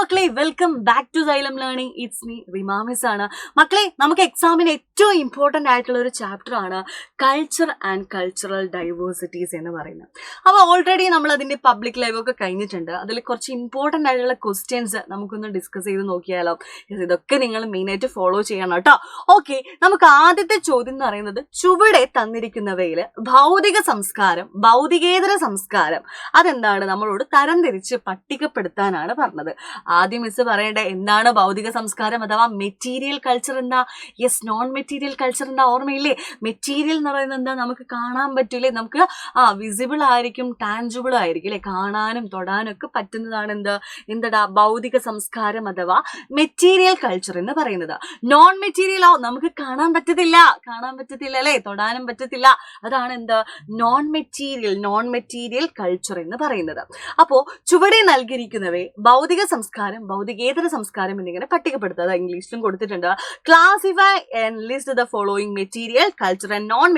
മക്കളെ, welcome back to Xylem learning. It's me Rima miss ആണ്. മക്കളെ, നമുക്ക് എക്സാമിന് ഏറ്റവും ഇമ്പോർട്ടൻ്റ് ആയിട്ടുള്ള ഒരു ചാപ്റ്റർ ആണ് കൾച്ചർ ആൻഡ് കൾച്ചറൽ ഡൈവേഴ്സിറ്റീസ് എന്ന് പറയുന്നത്. അപ്പോൾ ഓൾറെഡി നമ്മൾ അതിൻ്റെ പബ്ലിക് ലൈവ് ഒക്കെ കഴിഞ്ഞിട്ടുണ്ട്. അതിൽ കുറച്ച് ഇമ്പോർട്ടൻ്റ് ആയിട്ടുള്ള ക്വസ്റ്റ്യൻസ് നമുക്കൊന്ന് ഡിസ്കസ് ചെയ്ത് നോക്കിയാലോ. ഇതൊക്കെ നിങ്ങൾ മെയിനായിട്ട് ഫോളോ ചെയ്യണം കേട്ടോ. ഓക്കെ, നമുക്ക് ആദ്യത്തെ ചോദ്യം എന്ന് പറയുന്നത് ചുവടെ തന്നിരിക്കുന്നവയിൽ ഭൗതിക സംസ്കാരം, ഭൗതികേതര സംസ്കാരം അതെന്താണ് നമ്മളോട് തരംതിരിച്ച് പട്ടികപ്പെടുത്താനാണ് പറഞ്ഞത്. ആദ്യം മിസ് പറയണ്ടേ എന്താണ് ഭൗതിക സംസ്കാരം അഥവാ മെറ്റീരിയൽ കൾച്ചർ എന്താ? യെസ്, നോൺ മെറ്റീരിയൽ കൾച്ചർ എന്താ? ഓർമ്മയില്ലേ? മെറ്റീരിയൽ എന്ന് പറയുന്നത് എന്താ? നമുക്ക് കാണാൻ പറ്റൂലേ, നമുക്ക് വിസിബിൾ ആയിരിക്കും, ടാഞ്ചിബിൾ ആയിരിക്കും അല്ലെ, കാണാനും തൊടാനും ഒക്കെ പറ്റുന്നതാണ് എന്താ ഭൗതിക സംസ്കാരം അഥവാ മെറ്റീരിയൽ കൾച്ചർ എന്ന് പറയുന്നത്. നോൺ മെറ്റീരിയലോ, നമുക്ക് കാണാൻ പറ്റത്തില്ല അല്ലെ, തൊടാനും പറ്റത്തില്ല, അതാണ് നോൺ മെറ്റീരിയൽ കൾച്ചർ എന്ന് പറയുന്നത്. അപ്പോ ചുവടെ നൽകിയിരിക്കുന്നവയെ ഭൗതിക സംസ്കാരം, ഭൗതികേതര സംസ്കാരം എന്നിങ്ങനെ പട്ടികപ്പെടുത്തുക. അത് ഇംഗ്ലീഷിലും കൊടുത്തിട്ടുണ്ട്. Classify and list the following material culture and non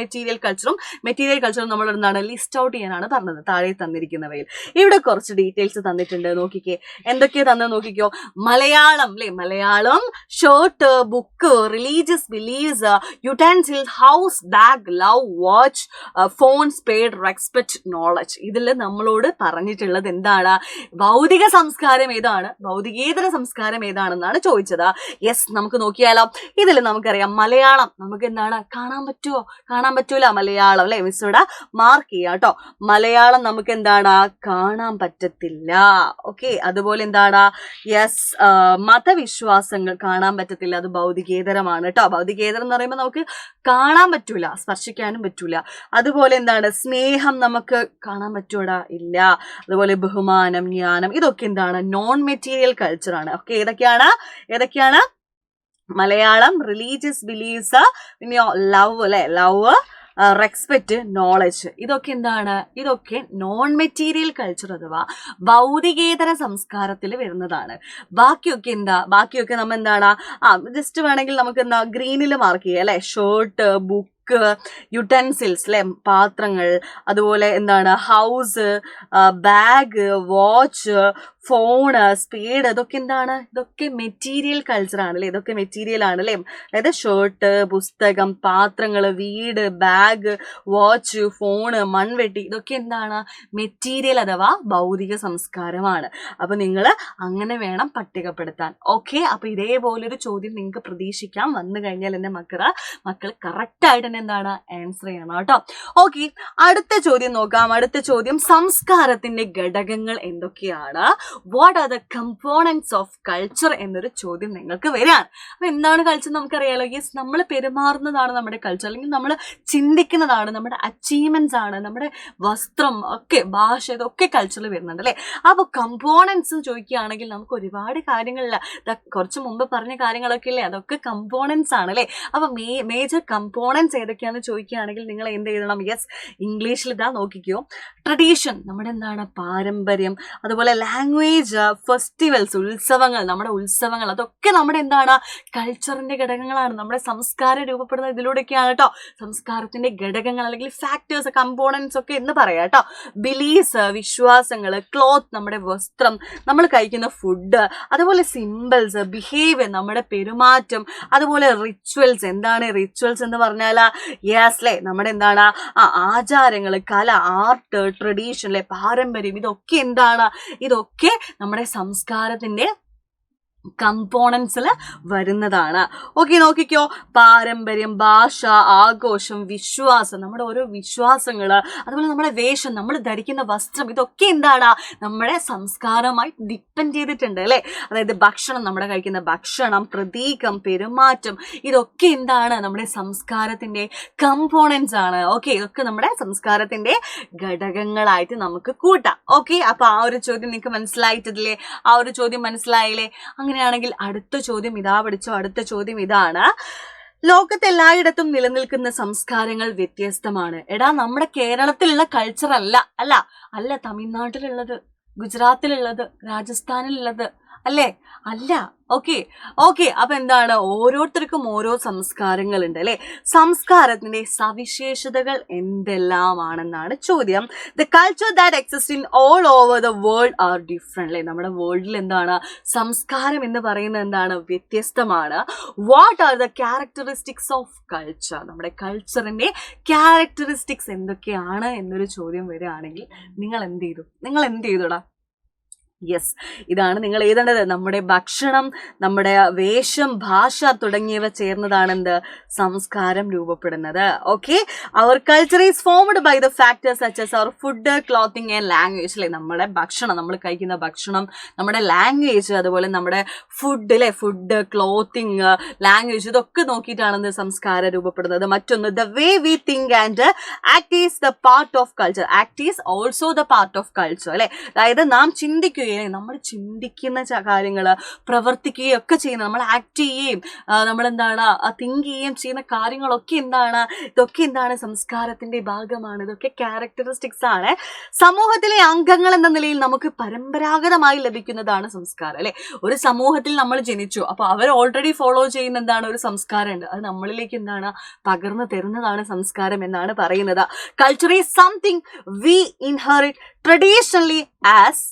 material കൾച്ചറും മെറ്റീരിയൽ കൾച്ചറും നമ്മൾ എന്താണ് ലിസ്റ്റ് ഔട്ട് ചെയ്യാനാണ് പറഞ്ഞത്. താഴെ തന്നിരിക്കുന്നവയിൽ ഇവിടെ കുറച്ച് ഡീറ്റെയിൽസ് തന്നിട്ടുണ്ട്. നോക്കിക്കേ, എന്തൊക്കെയാ തന്നത് നോക്കിക്കോ. മലയാളം അല്ലെ, Malayalam shirt, book, religious beliefs, utensils, house, bag, love, watch, phone, spade, respect, knowledge. ഇതിൽ നമ്മളോട് പറഞ്ഞിട്ടുള്ളത് എന്താണ്? ഭൗതിക സംസ്കാരം ഏതാണ്, ഭൗതികേതര സംസ്കാരം ഏതാണെന്നാണ് ചോദിച്ചത്. യെസ്, നമുക്ക് നോക്കിയാലോ. ഇതിൽ നമുക്കറിയാം മലയാളം നമുക്ക് എന്താണ് കാണാൻ പറ്റൂല മലയാളം അല്ലെ. മിസ് ഇവിടെ മാർക്ക് ചെയ്യാം കേട്ടോ. മലയാളം നമുക്ക് എന്താണ് കാണാൻ പറ്റത്തില്ല. ഓക്കെ, അതുപോലെ എന്താണ് യെസ്, മതവിശ്വാസങ്ങൾ കാണാൻ പറ്റത്തില്ല, അത് ഭൗതികേതരമാണ് കേട്ടോ. ഭൗതികേതരം എന്ന് പറയുമ്പോൾ നമുക്ക് കാണാൻ പറ്റൂല, സ്പർശിക്കാനും പറ്റൂല. അതുപോലെ എന്താണ് സ്നേഹം നമുക്ക് കാണാൻ പറ്റൂടാ, ഇല്ല. അതുപോലെ ബഹുമാനം, ജ്ഞാനം, ഇതൊക്കെ എന്താണ് നോൺ മെറ്റീരിയൽ കൾച്ചർ ആണ്. ഓക്കെ, ഏതൊക്കെയാണ് മലയാളം, റിലീജിയസ് ബിലീഫ്സ്, പിന്നെ ലവ് അല്ലെ, ലവ്, റെസ്പെക്ട്, നോളജ്, ഇതൊക്കെ എന്താണ്? ഇതൊക്കെ നോൺ മെറ്റീരിയൽ കൾച്ചർ അഥവാ ഭൗതികേതര സംസ്കാരത്തിൽ വരുന്നതാണ്. ബാക്കിയൊക്കെ നമ്മൾ എന്താണ് ജസ്റ്റ് വേണമെങ്കിൽ നമുക്ക് എന്താ ഗ്രീനിൽ മാർക്ക് ചെയ്യാം അല്ലെ. ഷർട്ട്, ബുക്ക്, യുട്ടൻസിൽസ് അല്ലെ, പാത്രങ്ങൾ, അതുപോലെ എന്താണ് house, bag, watch, phone, speed, ഇതൊക്കെ എന്താണ്? ഇതൊക്കെ മെറ്റീരിയൽ കൾച്ചർ ആണ് അല്ലെ. ഇതൊക്കെ മെറ്റീരിയൽ ആണ് അല്ലെ. അതായത് ഷർട്ട്, പുസ്തകം, പാത്രങ്ങൾ, വീട്, ബാഗ്, വാച്ച്, ഫോണ്, മൺവെട്ടി, ഇതൊക്കെ എന്താണ്? മെറ്റീരിയൽ അഥവാ ഭൗതിക സംസ്കാരമാണ്. അപ്പൊ നിങ്ങൾ അങ്ങനെ വേണം പട്ടികപ്പെടുത്താൻ. ഓക്കെ, അപ്പൊ ഇതേപോലൊരു ചോദ്യം നിങ്ങൾക്ക് പ്രതീക്ഷിക്കാം. വന്നു കഴിഞ്ഞാൽ എന്റെ മക്കൾ കറക്റ്റ് ആയിട്ട് തന്നെ എന്താണ് ആൻസർ ചെയ്യണം കേട്ടോ. ഓക്കെ, അടുത്ത ചോദ്യം നോക്കാം. അടുത്ത ചോദ്യം സംസ്കാരത്തിന്റെ ഘടകങ്ങൾ എന്തൊക്കെയാണ്? What are the components of culture എന്നൊരു ചോദ്യം നിങ്ങൾക്ക് വരികയാണ്. അപ്പൊ എന്താണ് കൾച്ചർ നമുക്കറിയാലോ. യെസ്, നമ്മൾ പെരുമാറുന്നതാണ് നമ്മുടെ കൾച്ചർ, അല്ലെങ്കിൽ നമ്മൾ ചിന്തിക്കുന്നതാണ്, നമ്മുടെ അച്ചീവ്മെന്റ്സ് ആണ്, നമ്മുടെ വസ്ത്രം ഒക്കെ, ഭാഷ, ഇതൊക്കെ കൾച്ചറിൽ വരുന്നുണ്ട് അല്ലെ. അപ്പൊ കമ്പോണൻസ് ചോദിക്കുകയാണെങ്കിൽ നമുക്ക് ഒരുപാട് കാര്യങ്ങളില്ല, കുറച്ച് മുമ്പ് പറഞ്ഞ കാര്യങ്ങളൊക്കെ ഇല്ലേ, അതൊക്കെ കമ്പോണൻസ് ആണ് അല്ലെ. അപ്പൊ മേജർ കമ്പോണൻസ് ഏതൊക്കെയാണെന്ന് ചോദിക്കുകയാണെങ്കിൽ നിങ്ങൾ എന്ത് എഴുതണം? യെസ്, ഇംഗ്ലീഷിൽ ഇതാ നോക്കിക്കോ. ട്രഡീഷൻ, നമ്മുടെ എന്താണ് പാരമ്പര്യം, അതുപോലെ ലാംഗ്വേജ്, ഫെസ്റ്റിവൽസ്, ഉത്സവങ്ങൾ, നമ്മുടെ ഉത്സവങ്ങൾ, അതൊക്കെ നമ്മുടെ എന്താണ് കൾച്ചറിന്റെ ഘടകങ്ങളാണ്. നമ്മുടെ സംസ്കാരം രൂപപ്പെടുന്നത് ഇതിലൂടെയൊക്കെയാണ് കേട്ടോ. സംസ്കാരത്തിന്റെ ഘടകങ്ങൾ അല്ലെങ്കിൽ ഫാക്ടേഴ്സ്, കമ്പോണൻസ് ഒക്കെ എന്ന് പറയാം കേട്ടോ. ബിലീഫ്സ്, വിശ്വാസങ്ങൾ, ക്ലോത്ത്, നമ്മുടെ വസ്ത്രം, നമ്മൾ കഴിക്കുന്ന ഫുഡ്, അതുപോലെ സിമ്പിൾസ്, ബിഹേവിയർ, നമ്മുടെ പെരുമാറ്റം, അതുപോലെ റിച്വൽസ്. എന്താണ് റിച്വൽസ് എന്ന് പറഞ്ഞാൽ? യെസ് അല്ലെ, നമ്മുടെ എന്താണ് ആചാരങ്ങൾ, കല, ആർട്ട്, ട്രഡീഷൻ അല്ലെ, പാരമ്പര്യം, ഇതൊക്കെ എന്താണ്? ഇതൊക്കെ നമ്മുടെ സംസ്കാരത്തിന്റെ കമ്പോണൻസിൽ വരുന്നതാണ്. ഓക്കെ, നോക്കിക്കോ. പാരമ്പര്യം, ഭാഷ, ആഘോഷം, വിശ്വാസം, നമ്മുടെ ഓരോ വിശ്വാസങ്ങൾ, അതുപോലെ നമ്മുടെ വേഷം, നമ്മൾ ധരിക്കുന്ന വസ്ത്രം, ഇതൊക്കെ എന്താണ് നമ്മുടെ സംസ്കാരവുമായി ഡിപ്പെൻഡ് ചെയ്തിട്ടുണ്ട് അല്ലെ. അതായത് ഭക്ഷണം, നമ്മുടെ കഴിക്കുന്ന ഭക്ഷണം, പ്രതീകം, പെരുമാറ്റം, ഇതൊക്കെ എന്താണ് നമ്മുടെ സംസ്കാരത്തിന്റെ കമ്പോണൻസ് ആണ്. ഓക്കെ, ഇതൊക്കെ നമ്മുടെ സംസ്കാരത്തിന്റെ ഘടകങ്ങളായിട്ട് നമുക്ക് കൂട്ടാം. ഓക്കെ, അപ്പൊ ആ ഒരു ചോദ്യം നിങ്ങൾക്ക് മനസ്സിലായിട്ടില്ലേ? ആ ഒരു ചോദ്യം മനസ്സിലായില്ലേ? അങ്ങനെയാണെങ്കിൽ അടുത്ത ചോദ്യം ഇതാ പഠിച്ചോ. അടുത്ത ചോദ്യം ഇതാണ്. ലോകത്ത് എല്ലായിടത്തും നിലനിൽക്കുന്ന സംസ്കാരങ്ങൾ വ്യത്യസ്തമാണ്. എടാ, നമ്മുടെ കേരളത്തിലുള്ള കൾച്ചർ അല്ല തമിഴ്നാട്ടിലുള്ളത്, ഗുജറാത്തിലുള്ളത്, രാജസ്ഥാനിലുള്ളത്, അല്ലേ? അല്ല. ഓക്കെ. അപ്പൊ എന്താണ്, ഓരോരുത്തർക്കും ഓരോ സംസ്കാരങ്ങളുണ്ട് അല്ലെ. സംസ്കാരത്തിന്റെ സവിശേഷതകൾ എന്തെല്ലാമാണെന്നാണ് ചോദ്യം. The culture that exist in all over the world are different അല്ലെ. നമ്മുടെ വേൾഡിൽ എന്താണ് സംസ്കാരം എന്ന് പറയുന്നത് എന്താണ്, വ്യത്യസ്തമാണ്. What are the characteristics of culture, നമ്മുടെ കൾച്ചറിന്റെ ക്യാരക്ടറിസ്റ്റിക്സ് എന്തൊക്കെയാണ് എന്നൊരു ചോദ്യം വരികയാണെങ്കിൽ നിങ്ങൾ എന്ത് ചെയ്തുടാ? യെസ്, ഇതാണ് നിങ്ങൾ എഴുതേണ്ടത്. നമ്മുടെ ഭക്ഷണം, നമ്മുടെ വേഷം, ഭാഷ തുടങ്ങിയവ ചേർന്നതാണ് എന്ത്, സംസ്കാരം രൂപപ്പെടുന്നത്. Okay, our culture is formed by the factors such as our food, clothing and language അല്ലെ. നമ്മുടെ ഭക്ഷണം, നമ്മൾ കഴിക്കുന്ന ഭക്ഷണം, നമ്മുടെ ലാംഗ്വേജ്, അതുപോലെ നമ്മുടെ ഫുഡ് അല്ലെ, ഫുഡ്, ക്ലോത്തിങ്, ലാംഗ്വേജ്, ഇതൊക്കെ നോക്കിയിട്ടാണ് സംസ്കാരം രൂപപ്പെടുന്നത്. മറ്റൊന്ന്, the way we think and act is the part of culture. Act is also the part of culture അല്ലെ. അതായത് നാം ചിന്തിക്കുകയും, നമ്മൾ ചിന്തിക്കുന്ന കാര്യങ്ങള്, പ്രവർത്തിക്കുകയും ഒക്കെ ചെയ്യുന്ന, നമ്മൾ ആക്ട് ചെയ്യുകയും നമ്മളെന്താണ് തിങ്ക് ചെയ്യുകയും ചെയ്യുന്ന കാര്യങ്ങളൊക്കെ എന്താണ്, ഇതൊക്കെ എന്താണ്, സംസ്കാരത്തിന്റെ ഭാഗമാണ്. ഇതൊക്കെ ക്യാരക്ടറിസ്റ്റിക്സ് ആണ്. സമൂഹത്തിലെ അംഗങ്ങൾ എന്ന നിലയിൽ നമുക്ക് പരമ്പരാഗതമായി ലഭിക്കുന്നതാണ് സംസ്കാരം അല്ലെ. ഒരു സമൂഹത്തിൽ നമ്മൾ ജനിച്ചു, അപ്പൊ അവർ ഓൾറെഡി ഫോളോ ചെയ്യുന്ന എന്താണ്, ഒരു സംസ്കാരം ഉണ്ട്. അത് നമ്മളിലേക്ക് എന്താണ് പകർന്നു തരുന്നതാണ് സംസ്കാരം എന്നാണ് പറയുന്നത്. Culture is something we inherit traditionally as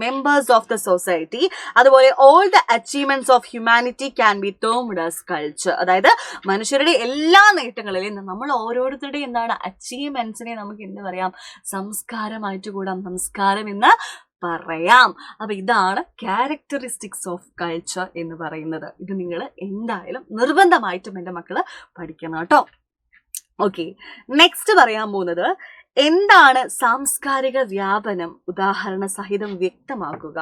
members of the society. അതുപോലെ all the achievements of humanity can be termed as culture. അതായത് മനുഷ്യരുടെ എല്ലാ നേട്ടങ്ങളിലും നമ്മൾ ഓരോരുത്തരുടെയും എന്താണ് അച്ചീവ്മെന്റ്സിനെ നമുക്ക് എന്ത് പറയാം, സംസ്കാരമായിട്ട് കൂടാം, സംസ്കാരം എന്ന് പറയാം. അപ്പൊ ഇതാണ് ക്യാരക്ടറിസ്റ്റിക്സ് ഓഫ് കൾച്ചർ എന്ന് പറയുന്നത്. ഇത് നിങ്ങൾ എന്തായാലും നിർബന്ധമായിട്ടും എൻ്റെ മക്കള് പഠിക്കണം കേട്ടോ. ഓക്കെ, നെക്സ്റ്റ് പറയാൻ പോകുന്നത് എന്താണ് സാംസ്കാരിക വ്യാപനം, ഉദാഹരണ സഹിതം വ്യക്തമാക്കുക.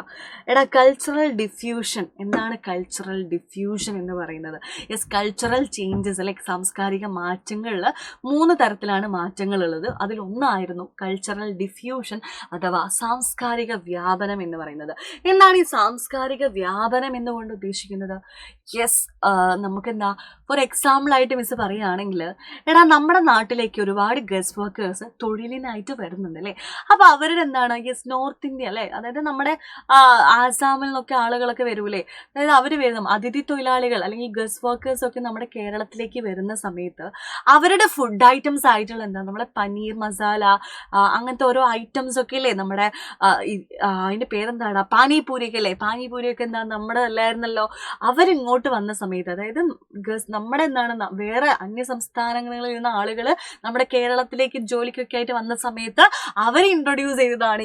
Cultural diffusion. എന്താണ് കൾച്ചറൽ ഡിഫ്യൂഷൻ എന്ന് പറയുന്നത്? യെസ്, കൾച്ചറൽ ചേഞ്ചസ് അല്ലെ, സാംസ്കാരിക മാറ്റങ്ങളിൽ 3 തരത്തിലാണ് മാറ്റങ്ങൾ ഉള്ളത്. അതിലൊന്നായിരുന്നു കൾച്ചറൽ ഡിഫ്യൂഷൻ അഥവാ സാംസ്കാരിക വ്യാപനം എന്ന് പറയുന്നത്. എന്താണ് ഈ സാംസ്കാരിക വ്യാപനം എന്നുകൊണ്ട് ഉദ്ദേശിക്കുന്നത്? യെസ്, നമുക്കെന്താ, ഫോർ എക്സാമ്പിൾ ആയിട്ട് മിസ് പറയുകയാണെങ്കിൽ, നമ്മുടെ നാട്ടിലേക്ക് ഒരുപാട് ഗസ്റ്റ് വർക്കേഴ്സ് തൊഴിലിനായിട്ട് വരുന്നുണ്ട് അല്ലേ. അപ്പൊ അവരുടെ എന്താണ്, യെസ്, നോർത്ത് ഇന്ത്യ അല്ലെ, അതായത് നമ്മുടെ ആസാമിൽ നിന്നൊക്കെ ആളുകളൊക്കെ വരൂലേ, അതായത് അവർ വരുന്ന അതിഥി തൊഴിലാളികൾ അല്ലെങ്കിൽ ഗസ്റ്റ് വർക്കേഴ്സ് ഒക്കെ നമ്മുടെ കേരളത്തിലേക്ക് വരുന്ന സമയത്ത് അവരുടെ ഫുഡ് ഐറ്റംസ് ആയിട്ടുള്ള എന്താ, നമ്മുടെ പനീർ മസാല, അങ്ങനത്തെ ഓരോ ഐറ്റംസ് ഒക്കെ അല്ലേ, നമ്മുടെ അതിന്റെ പേരെന്താണ്, പാനിപൂരിയൊക്കെ അല്ലേ. പാനിപൂരിയൊക്കെ എന്താ നമ്മുടെ അല്ലായിരുന്നല്ലോ. അവരിങ്ങോട്ട് വന്ന സമയത്ത്, അതായത് നമ്മുടെ എന്താണ്, വേറെ അന്യ സംസ്ഥാനങ്ങളിൽ ഇരുന്ന ആളുകൾ നമ്മുടെ കേരളത്തിലേക്ക് ജോലിക്കൊക്കെ ആയിട്ട് വന്ന സമയത്ത് അവർ ഇൻട്രൊഡ്യൂസ് ചെയ്തതാണ്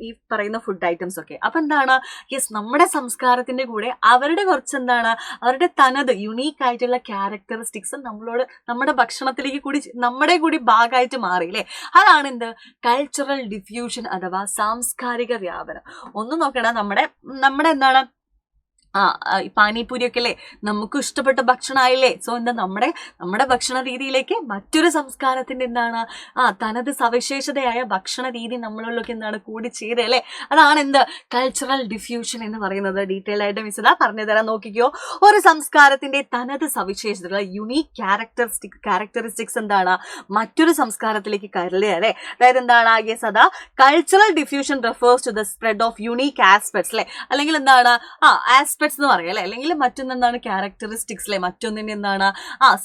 ഈ പറയുന്ന ഫുഡ് ഐറ്റംസ് ഒക്കെ. അപ്പൊ എന്താണ്, യെസ്, നമ്മുടെ സംസ്കാരത്തിന്റെ കൂടെ അവരുടെ കുറച്ച് എന്താണ്, അവരുടെ തനത് യുണീക്ക് ആയിട്ടുള്ള ക്യാരക്ടറിസ്റ്റിക്സ് നമ്മുടെ ഭക്ഷണത്തിലേക്ക് കൂടി നമ്മുടെ കൂടി ഭാഗമായിട്ട് മാറിയില്ലേ. അതാണ് എന്ത്, കൾച്ചറൽ ഡിഫ്യൂഷൻ അഥവാ സാംസ്കാരിക വ്യാപനം. ഒന്ന് നോക്കണം, നമ്മുടെ എന്താണ് പാനിപൂരിയൊക്കെ അല്ലേ നമുക്ക് ഇഷ്ടപ്പെട്ട ഭക്ഷണമായില്ലേ. സോ എന്താ, നമ്മുടെ ഭക്ഷണ രീതിയിലേക്ക് മറ്റൊരു സംസ്കാരത്തിന്റെ എന്താണ് തനത് സവിശേഷതയായ ഭക്ഷണ രീതി നമ്മളിലൊക്കെ എന്താണ് കൂടി ചെയ്തല്ലേ. അതാണ് എന്ത്, കൾച്ചറൽ ഡിഫ്യൂഷൻ എന്ന് പറയുന്നത്. ഡീറ്റെയിൽ ആയിട്ട് മിസ് ഇതാ പറഞ്ഞു തരാൻ നോക്കിക്കോ. ഒരു സംസ്കാരത്തിന്റെ തനത് സവിശേഷതകൾ, യുണീക് ക്യാരക്ടറിസ്റ്റിക്സ് എന്താണ് മറ്റൊരു സംസ്കാരത്തിലേക്ക് കയറില്ലേ അല്ലെ. അതായത് എന്താണ്, യെസ്, അതാ cultural diffusion refers to the spread of unique aspects അല്ലെ, അല്ലെങ്കിൽ എന്താണ് എന്ന് പറയാം അല്ലെ. അല്ലെങ്കിൽ മറ്റൊന്നെന്താണ്, ക്യാരക്ടറിസ്റ്റിക്സ് അല്ലെ, മറ്റൊന്നിന്റെ എന്താണ്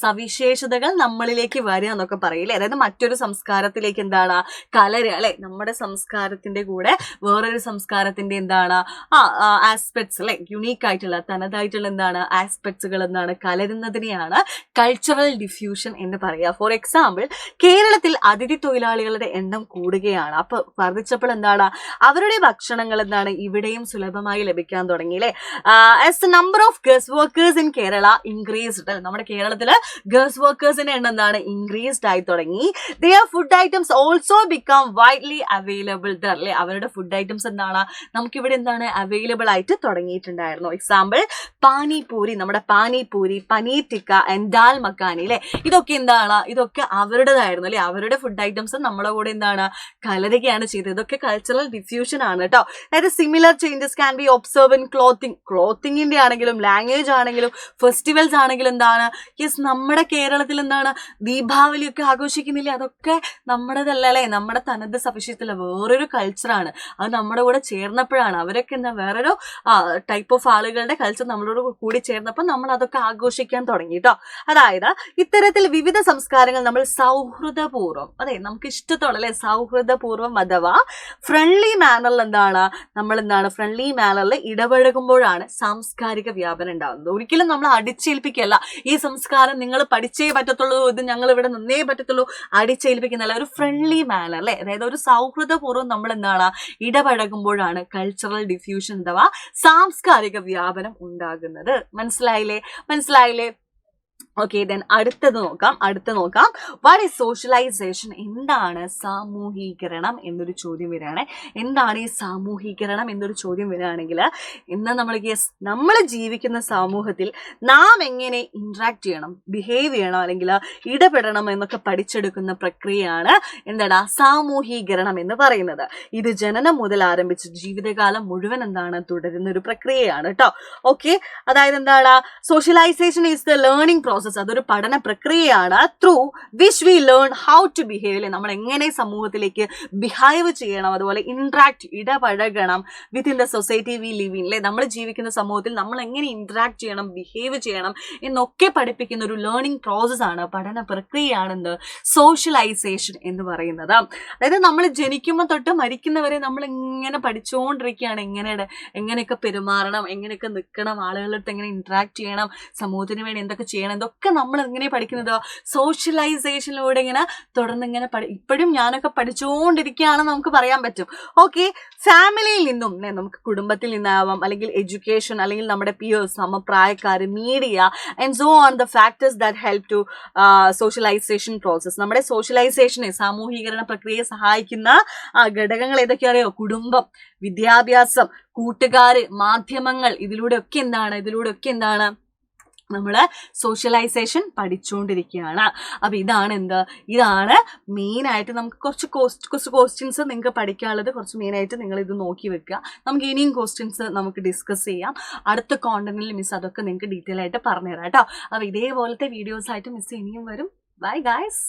സവിശേഷതകൾ നമ്മളിലേക്ക് വരിക എന്നൊക്കെ പറയില്ലേ. അതായത് മറ്റൊരു സംസ്കാരത്തിലേക്ക് എന്താണ് കലരുക അല്ലെ. നമ്മുടെ സംസ്കാരത്തിന്റെ കൂടെ വേറൊരു സംസ്കാരത്തിന്റെ എന്താണ് ആസ്പെക്ട്സ് അല്ലെ, യുണീക്ക് ആയിട്ടുള്ള തനതായിട്ടുള്ള എന്താണ് ആസ്പെക്ട്സുകൾ എന്താണ് കലരുന്നതിനെയാണ് കൾച്ചറൽ ഡിഫ്യൂഷൻ എന്ന് പറയുക. ഫോർ എക്സാമ്പിൾ, കേരളത്തിൽ അതിഥി തൊഴിലാളികളുടെ എണ്ണം കൂടുകയാണ്. അപ്പൊ വർദ്ധിച്ചപ്പോൾ എന്താണ്, അവരുടെ ഭക്ഷണങ്ങൾ എന്താണ് ഇവിടെയും സുലഭമായി ലഭിക്കാൻ തുടങ്ങി അല്ലെ. as the number of guest workers in Kerala increased, നമ്മുടെ കേരളത്തില് ഗസ്റ്റ് വർക്കേഴ്സിന്റെ എണ്ണം എന്താണ് ഇൻക്രീസ്ഡ് ആയി തുടങ്ങി. their food items also become widely available there അല്ലെ. അവരുടെ ഫുഡ് ഐറ്റംസ് എന്താണ് നമുക്കിവിടെ എന്താണ് അവൈലബിൾ ആയിട്ട് തുടങ്ങിയിട്ടുണ്ടായിരുന്നു. എക്സാമ്പിൾ, പാനിപൂരി, നമ്മുടെ പാനിപൂരി, പനീർ ടിക്ക ആൻഡ് ദാൽ മക്കാനി അല്ലെ. ഇതൊക്കെ എന്താണ്, ഇതൊക്കെ അവരുടേതായിരുന്നു അല്ലെ. അവരുടെ ഫുഡ് ഐറ്റംസ് നമ്മുടെ കൂടെ എന്താണ് കലരുകയാണ് ചെയ്തത്. ഇതൊക്കെ കൾച്ചറൽ ഡിഫ്യൂഷൻ ആണ് കേട്ടോ. അതായത് similar changes can be observe in clothing ക്ലോത്തിങ്ങിന്റെ ആണെങ്കിലും ലാംഗ്വേജ് ആണെങ്കിലും ഫെസ്റ്റിവൽസ് ആണെങ്കിലും എന്താണ്, യെസ് നമ്മുടെ കേരളത്തിൽ എന്താണ് ദീപാവലിയൊക്കെ ആഘോഷിക്കുന്നില്ലേ, അതൊക്കെ നമ്മുടേതല്ല അല്ലേ, നമ്മുടെ തനത് സവിശേഷതല്ല, വേറൊരു കൾച്ചറാണ്. അത് നമ്മുടെ കൂടെ ചേർന്നപ്പോഴാണ്, അവരൊക്കെ എന്താ വേറൊരു ടൈപ്പ് ഓഫ് ആളുകളുടെ കൾച്ചർ നമ്മളോട് കൂടി ചേർന്നപ്പോൾ നമ്മൾ അതൊക്കെ ആഘോഷിക്കാൻ തുടങ്ങി കേട്ടോ. അതായത് ഇത്തരത്തിൽ വിവിധ സംസ്കാരങ്ങൾ നമ്മൾ സൗഹൃദപൂർവ്വം, അതെ നമുക്ക് ഇഷ്ടത്തോടെ അല്ലെ സൗഹൃദപൂർവ്വം അഥവാ ഫ്രണ്ട്ലി മാനറിൽ എന്താണ് നമ്മൾ എന്താണ് ഫ്രണ്ട്ലി മാനറിൽ ഇടപഴകുമ്പോഴാണ് സാംസ്കാരിക വ്യാപനം ഉണ്ടാകുന്നത്. ഒരിക്കലും നമ്മൾ അടിച്ചേൽപ്പിക്കല്ല, ഈ സംസ്കാരം നിങ്ങൾ പഠിച്ചേ പറ്റത്തുള്ളൂ, ഇത് ഞങ്ങൾ ഇവിടെ നിന്നേ പറ്റത്തുള്ളൂ, അടിച്ചേൽപ്പിക്കുന്നല്ല. ഒരു ഫ്രണ്ട്ലി മാനർ അല്ലെ, അതായത് ഒരു സൗഹൃദപൂർവ്വം നമ്മൾ എന്താണ് ഇടപഴകുമ്പോഴാണ് കൾച്ചറൽ ഡിഫ്യൂഷൻ അഥവാ സാംസ്കാരിക വ്യാപനം ഉണ്ടാകുന്നത്. മനസ്സിലായില്ലേ? ഓക്കെ, ദെൻ അടുത്ത നോക്കാം. What is socialisation? എന്താണ് സാമൂഹീകരണം എന്നൊരു ചോദ്യം വരികയാണ്. എന്താണ് ഈ സാമൂഹീകരണം എന്നൊരു ചോദ്യം വരികയാണെങ്കിൽ ഇന്ന് നമ്മൾ ജീവിക്കുന്ന സമൂഹത്തിൽ നാം എങ്ങനെ ഇന്ററാക്ട് ചെയ്യണം, ബിഹേവ് ചെയ്യണം, അല്ലെങ്കിൽ ഇടപെടണം എന്നൊക്കെ പഠിച്ചെടുക്കുന്ന പ്രക്രിയയാണ് എന്താണ് സാമൂഹീകരണം എന്ന് പറയുന്നത്. ഇത് ജനനം മുതൽ ആരംഭിച്ച് ജീവിതകാലം മുഴുവൻ എന്താണ് തുടരുന്ന ഒരു പ്രക്രിയയാണ് കേട്ടോ. ഓക്കെ, അതായത് എന്താണ് socialization is the learning process. അതൊരു പഠന പ്രക്രിയയാണ്. Through which we learn how to behave, അല്ലെ നമ്മൾ എങ്ങനെ സമൂഹത്തിലേക്ക് ബിഹേവ് ചെയ്യണം, അതുപോലെ ഇന്ററാക്ട് ഇടപഴകണം within the society we live in, അല്ലെ നമ്മൾ ജീവിക്കുന്ന സമൂഹത്തിൽ നമ്മൾ എങ്ങനെ ഇന്ററാക്ട് ചെയ്യണം, ബിഹേവ് ചെയ്യണം എന്നൊക്കെ പഠിപ്പിക്കുന്ന ഒരു ലേണിംഗ് പ്രോസസ് ആണ്, പഠന പ്രക്രിയയാണ് എന്ത് സോഷ്യലൈസേഷൻ എന്ന് പറയുന്നത്. അതായത് നമ്മൾ ജനിക്കുമ്പോൾ തൊട്ട് മരിക്കുന്നവരെ നമ്മൾ ഇങ്ങനെ പഠിച്ചുകൊണ്ടിരിക്കുകയാണ്, എങ്ങനെയൊക്കെ പെരുമാറണം, എങ്ങനെയൊക്കെ നിൽക്കണം, ആളുകളുടെ അടുത്ത് എങ്ങനെ ഇന്ററാക്ട് ചെയ്യണം, സമൂഹത്തിന് വേണ്ടി എന്തൊക്കെ ചെയ്യണം, ഇതൊക്കെ നമ്മൾ എങ്ങനെ പഠിക്കുന്നത് സോഷ്യലൈസേഷനിലൂടെ ഇങ്ങനെ തുടർന്ന് ഇങ്ങനെ ഇപ്പോഴും ഞാനൊക്കെ പഠിച്ചുകൊണ്ടിരിക്കുകയാണെന്ന് നമുക്ക് പറയാൻ പറ്റും. ഓക്കെ, ഫാമിലിയിൽ നിന്നും നമുക്ക് കുടുംബത്തിൽ നിന്നാവാം, അല്ലെങ്കിൽ എഡ്യൂക്കേഷൻ, അല്ലെങ്കിൽ നമ്മുടെ പിയേഴ്സ്, സമപ്രായക്കാർ, media and so on the factors that help to socialization process. നമ്മുടെ സോഷ്യലൈസേഷനെ സാമൂഹീകരണ പ്രക്രിയയെ സഹായിക്കുന്ന ഘടകങ്ങൾ ഏതൊക്കെയാ അറിയോ? കുടുംബം, വിദ്യാഭ്യാസം, കൂട്ടുകാര്, മാധ്യമങ്ങൾ, ഇതിലൂടെയൊക്കെ എന്താണ് നമ്മള് സോഷ്യലൈസേഷൻ പഠിച്ചുകൊണ്ടിരിക്കുകയാണ്. അപ്പൊ ഇതാണ് മെയിൻ ആയിട്ട് നമുക്ക് കുറച്ച് ക്വസ്റ്റ്യൻസ് നിങ്ങൾക്ക് പഠിക്കാനുള്ളത്. കുറച്ച് മെയിൻ ആയിട്ട് നിങ്ങൾ ഇത് നോക്കി വെക്കുക. നമുക്ക് ഇനിയും ക്വസ്റ്റ്യൻസ് നമുക്ക് ഡിസ്കസ് ചെയ്യാം അടുത്ത കോണ്ടന്റിൽ. മിസ് അതൊക്കെ നിങ്ങൾക്ക് ഡീറ്റെയിൽ ആയിട്ട് പറഞ്ഞുതരാം കേട്ടോ. അപ്പൊ ഇതേപോലത്തെ വീഡിയോസ് ആയിട്ട് മിസ് ഇനിയും വരും. Bye guys.